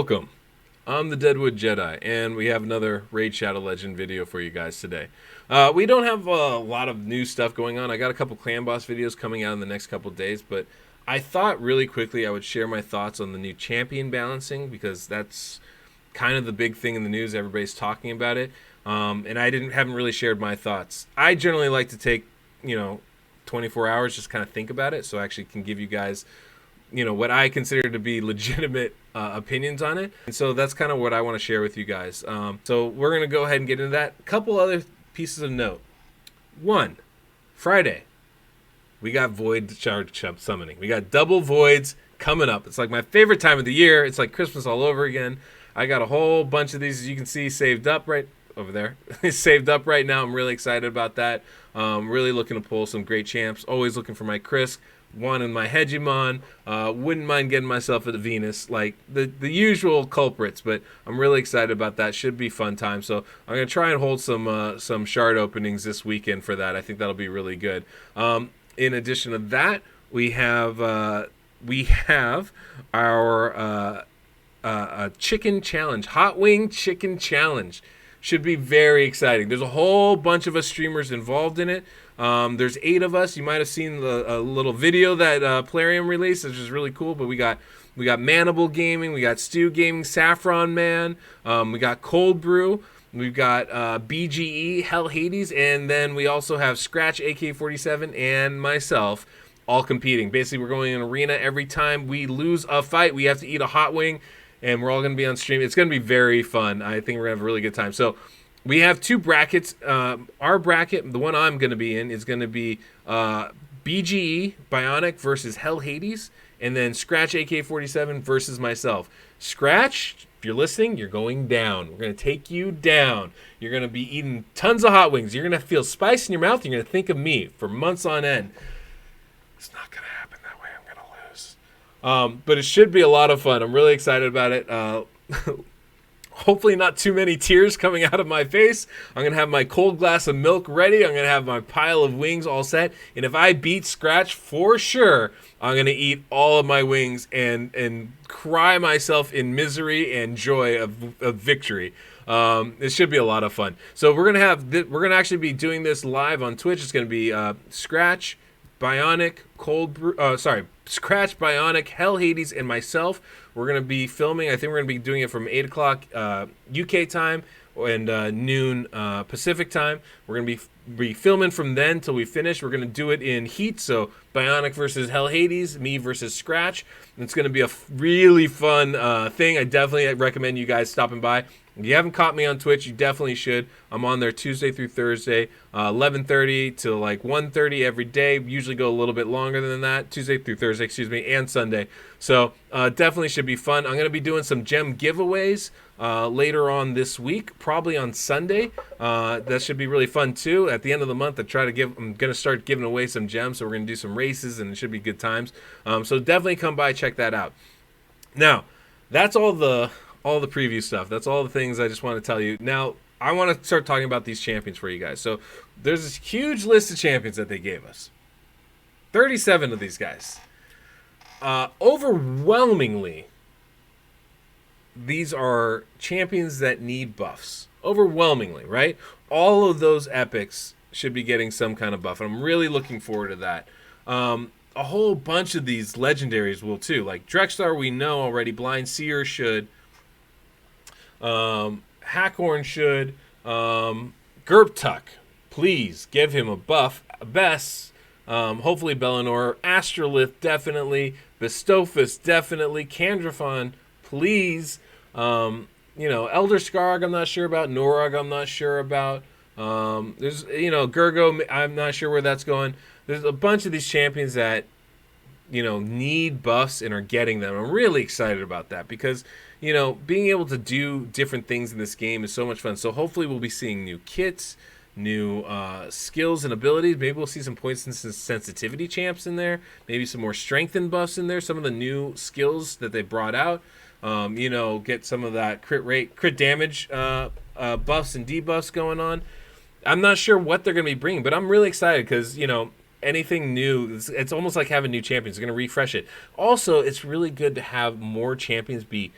Welcome. I'm the Deadwood Jedi, and we have another Raid Shadow Legend video for you guys today. We don't have a lot of new stuff going on. I got a couple Clan Boss videos coming out in the next couple days, but I thought really quickly I would share my thoughts on the new champion balancing because that's kind of the big thing in the news. Everybody's talking about it, and haven't really shared my thoughts. I generally like to take 24 hours just kind of think about it, so I actually can give you guys what I consider to be legitimate opinions on it. And so that's kind of what I want to share with you guys. So we're going to go ahead and get into that. A couple other pieces of note. One, Friday, we got Void Charge Summoning. We got double Voids coming up. It's like my favorite time of the year. It's like Christmas all over again. I got a whole bunch of these, as you can see, saved up right over there. Saved up right now. I'm really excited about that. Really looking to pull some great champs. Always looking for my Krisk. One in my Hegemon. Wouldn't mind getting myself a Venus, like the usual culprits, but I'm really excited about that. Should be fun time. So I'm gonna try and hold some shard openings this weekend for that. I think that'll be really good. In addition to that, we have our chicken challenge, hot wing chicken challenge. Should be very exciting. There's a whole bunch of us streamers involved in it. There's 8 of us. You might have seen a little video that Plarium released, which is really cool. But we got Manable Gaming, we got Stew Gaming, Saffron Man, we got Cold Brew, we've got BGE, Hell Hades, and then we also have Scratch AK-47 and myself all competing. Basically, we're going in an arena. Every time we lose a fight, we have to eat a hot wing, and we're all going to be on stream. It's going to be very fun. I think we're going to have a really good time. So we have 2 brackets. Our bracket, the one I'm going to be in, is going to be BGE, Bionic versus Hell Hades, and then Scratch AK-47 versus myself. Scratch, if you're listening, you're going down. We're going to take you down. You're going to be eating tons of hot wings. You're going to feel spice in your mouth. You're going to think of me for months on end. It's not going to happen that way. I'm going to lose. But it should be a lot of fun. I'm really excited about it. Hopefully not too many tears coming out of my face. I'm going to have my cold glass of milk ready. I'm going to have my pile of wings all set. And if I beat Scratch, for sure, I'm going to eat all of my wings and cry myself in misery and joy of victory. It should be a lot of fun. So we're going to actually be doing this live on Twitch. It's going to be Scratch, Bionic, Scratch, Bionic, Hell Hades, and myself. We're going to be filming. I think we're going to be doing it from 8 o'clock UK time and noon Pacific time. We're going to be filming from then till we finish. We're going to do it in heat, so Bionic versus Hell Hades, me versus Scratch. It's going to be a really fun thing. I definitely recommend you guys stopping by. If you haven't caught me on Twitch, you definitely should. I'm on there Tuesday through Thursday, 11:30 to like 1:30 every day. Usually go a little bit longer than that, Tuesday through Thursday, and Sunday. So definitely should be fun. I'm going to be doing some gem giveaways later on this week, probably on Sunday. That should be really fun too. At the end of the month, I'm going to start giving away some gems, so we're going to do some races, and it should be good times. So definitely come by, check that out. Now, that's all the preview stuff. That's all the things I just want to tell you. Now, I want to start talking about these champions for you guys. So, there's this huge list of champions that they gave us. 37 of these guys. Overwhelmingly, these are champions that need buffs. Overwhelmingly, right? All of those epics should be getting some kind of buff. And I'm really looking forward to that. A whole bunch of these legendaries will too. Like Drexstar, we know already. Blind Seer should. Hackhorn should. Gerptuck, please give him a buff. Bess, hopefully Bellinor. Astrolith, definitely. Bestophus, definitely. Candrafon, please. Elder Skarg, I'm not sure about. Norog, I'm not sure about. There's, Gurgo, I'm not sure where that's going. There's a bunch of these champions that, need buffs and are getting them. I'm really excited about that because, being able to do different things in this game is so much fun. So hopefully we'll be seeing new kits, new skills and abilities. Maybe we'll see some points and sensitivity champs in there. Maybe some more strength and buffs in there. Some of the new skills that they brought out. Get some of that crit damage buffs and debuffs going on. I'm not sure what they're going to be bringing, but I'm really excited because, anything new, it's almost like having new champions. It's going to refresh it. Also, it's really good to have more champions be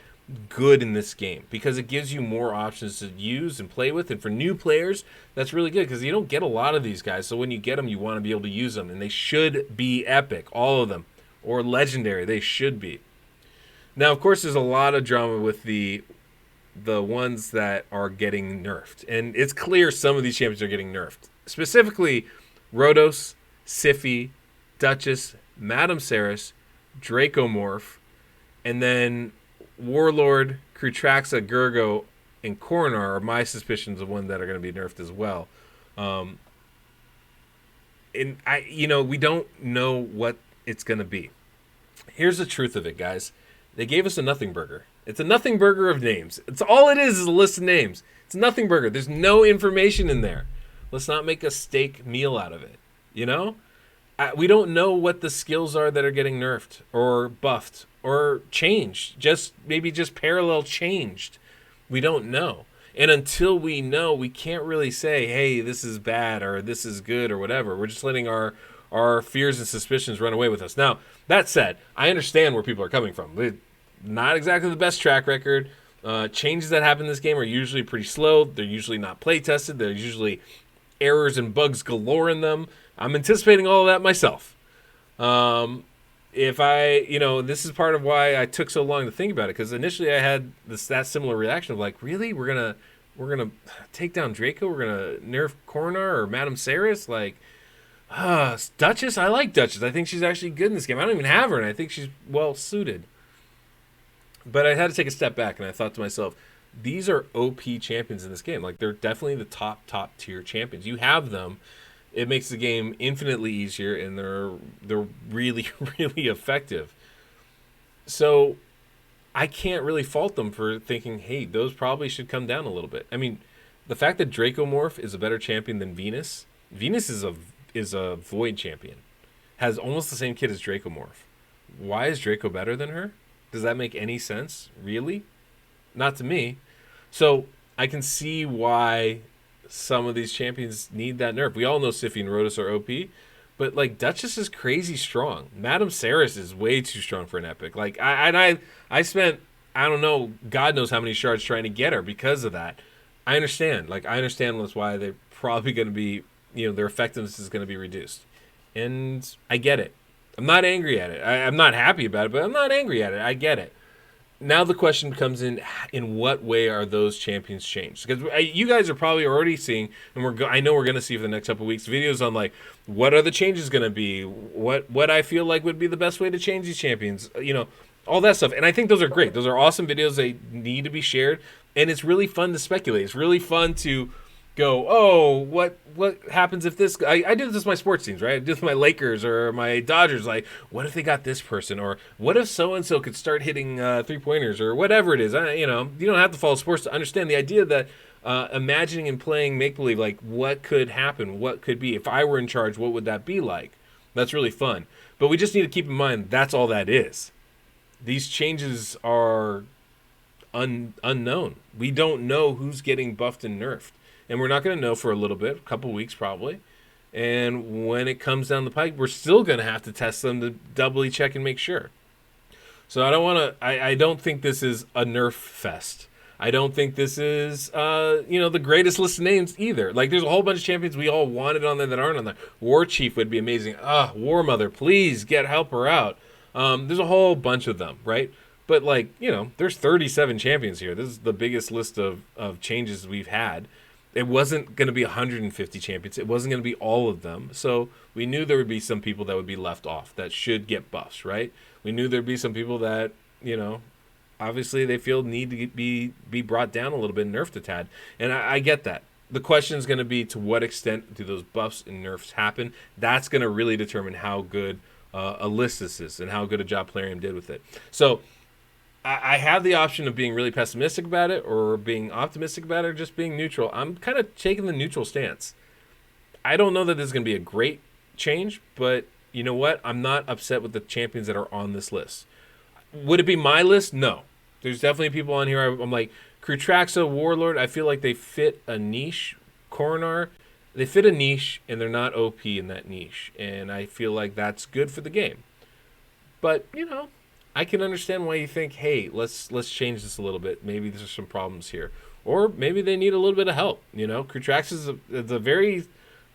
good in this game because it gives you more options to use and play with. And for new players, that's really good because you don't get a lot of these guys. So when you get them, you want to be able to use them. And they should be epic, all of them, or legendary. They should be. Now, of course, there's a lot of drama with the ones that are getting nerfed. And it's clear some of these champions are getting nerfed. Specifically, Rhodos, Siphi, Duchess, Madame Ceres, Dracomorph, and then Warlord, Krutraxa, Gurgo, and Coronar are my suspicions of one that are going to be nerfed as well. And we don't know what it's going to be. Here's the truth of it, guys. They gave us a nothing burger. It's a nothing burger of names. It's all it is a list of names. It's a nothing burger. There's no information in there. Let's not make a steak meal out of it. We don't know what the skills are that are getting nerfed or buffed or changed. Maybe just parallel changed. We don't know. And until we know, we can't really say, hey, this is bad or this is good or whatever. We're just letting our fears and suspicions run away with us. Now, that said, I understand where people are coming from. Not exactly the best track record. Changes that happen in this game are usually pretty slow. They're usually not play tested. There's usually errors and bugs galore in them. I'm anticipating all of that myself. This is part of why I took so long to think about it, because initially I had that similar reaction of like, really, we're gonna take down Draco, we're gonna nerf Coronar or Madame Ceres, like, Duchess. I like Duchess. I think she's actually good in this game. I don't even have her, and I think she's well suited. But I had to take a step back, and I thought to myself, these are OP champions in this game. Like, they're definitely the top tier champions. You have them. It makes the game infinitely easier, and they're really, really effective. So I can't really fault them for thinking, hey, those probably should come down a little bit. I mean, the fact that Dracomorph is a better champion than Venus is a Void champion. Has almost the same kit as Dracomorph. Why is Draco better than her? Does that make any sense? Really? Not to me. So I can see why some of these champions need that nerf. We all know Siphi and Rhodos are OP, but like Duchess is crazy strong. Madame Ceres is way too strong for an epic. Like I spent, I don't know, God knows how many shards trying to get her because of that. I understand. Like, I understand that's why they're probably going to be, their effectiveness is going to be reduced. And I get it. I'm not angry at it. I'm not happy about it, but I'm not angry at it. I get it. Now the question comes in what way are those champions changed? Because you guys are probably already seeing, and I know we're going to see for the next couple of weeks, videos on like, what are the changes going to be? What I feel like would be the best way to change these champions? All that stuff. And I think those are great. Those are awesome videos. They need to be shared. And it's really fun to speculate. It's really fun to go, oh, what happens if this... I do this with my sports teams, right? I do this with my Lakers or my Dodgers. Like, what if they got this person? Or what if so-and-so could start hitting three-pointers or whatever it is? You don't have to follow sports to understand the idea that imagining and playing make-believe, like, what could happen? What could be? If I were in charge, what would that be like? That's really fun. But we just need to keep in mind that's all that is. These changes are unknown. We don't know who's getting buffed and nerfed. And we're not going to know for a little bit, a couple weeks probably. And when it comes down the pike, we're still going to have to test them to doubly check and make sure. So I don't think this is a nerf fest. I don't think this is, the greatest list of names either. Like, there's a whole bunch of champions we all wanted on there that aren't on there. War Chief would be amazing. War Mother, please help her out. There's a whole bunch of them, right? But, there's 37 champions here. This is the biggest list of changes we've had. It wasn't going to be 150 champions. It wasn't going to be all of them. So we knew there would be some people that would be left off that should get buffs, right? We knew there'd be some people that, obviously they feel need to be brought down a little bit and nerfed a tad. And I get that. The question is going to be, to what extent do those buffs and nerfs happen? That's going to really determine how good a list this is and how good a job Plarium did with it. So I have the option of being really pessimistic about it or being optimistic about it or just being neutral. I'm kind of taking the neutral stance. I don't know that this is going to be a great change, but you know what? I'm not upset with the champions that are on this list. Would it be my list? No. There's definitely people on here. I'm like, Krutraxa, Warlord, I feel like they fit a niche. Coronar, they fit a niche, and they're not OP in that niche. And I feel like that's good for the game. But, I can understand why you think, hey, let's change this a little bit. Maybe there's some problems here, or maybe they need a little bit of help. Krutrax is a very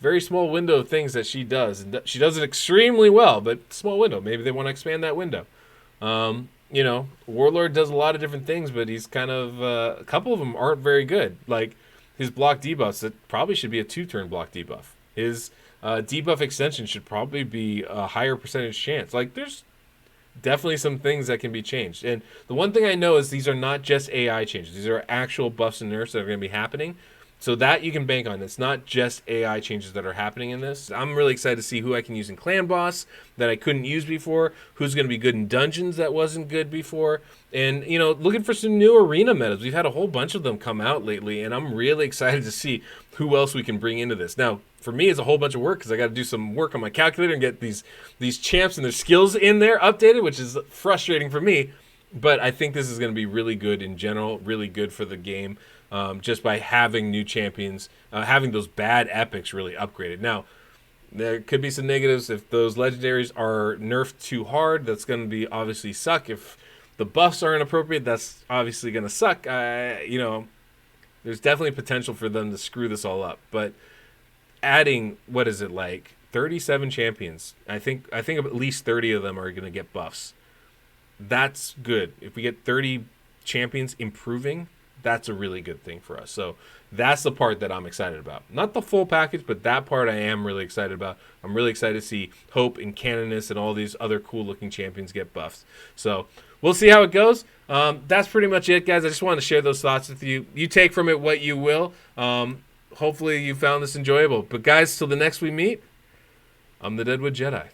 very small window of things that she does, and she does it extremely well. But small window. Maybe they want to expand that window. Warlord does a lot of different things, but he's kind of a couple of them aren't very good. Like his block debuffs, that probably should be a 2-turn block debuff. His debuff extension should probably be a higher percentage chance. Like there's definitely some things that can be changed. And the one thing I know is these are not just AI changes. These are actual buffs and nerfs that are going to be happening. So that you can bank on. It's not just AI changes that are happening in this. I'm really excited to see who I can use in Clan Boss that I couldn't use before, who's going to be good in Dungeons that wasn't good before, and, looking for some new arena metas. We've had a whole bunch of them come out lately, and I'm really excited to see who else we can bring into this. Now, for me, it's a whole bunch of work because I got to do some work on my calculator and get these champs and their skills in there updated, which is frustrating for me. But I think this is going to be really good in general, really good for the game. Just by having new champions, having those bad epics really upgraded. Now, there could be some negatives if those legendaries are nerfed too hard. That's going to be obviously suck. If the buffs are inappropriate, that's obviously going to suck. There's definitely potential for them to screw this all up. But adding, 37 champions. I think at least 30 of them are going to get buffs. That's good. If we get 30 champions improving, that's a really good thing for us. So that's the part that I'm excited about. Not the full package, but that part I am really excited about. I'm really excited to see Hope and Canonus and all these other cool-looking champions get buffs. So we'll see how it goes. That's pretty much it, guys. I just wanted to share those thoughts with you. You take from it what you will. Hopefully you found this enjoyable. But, guys, till the next we meet, I'm the Deadwood Jedi.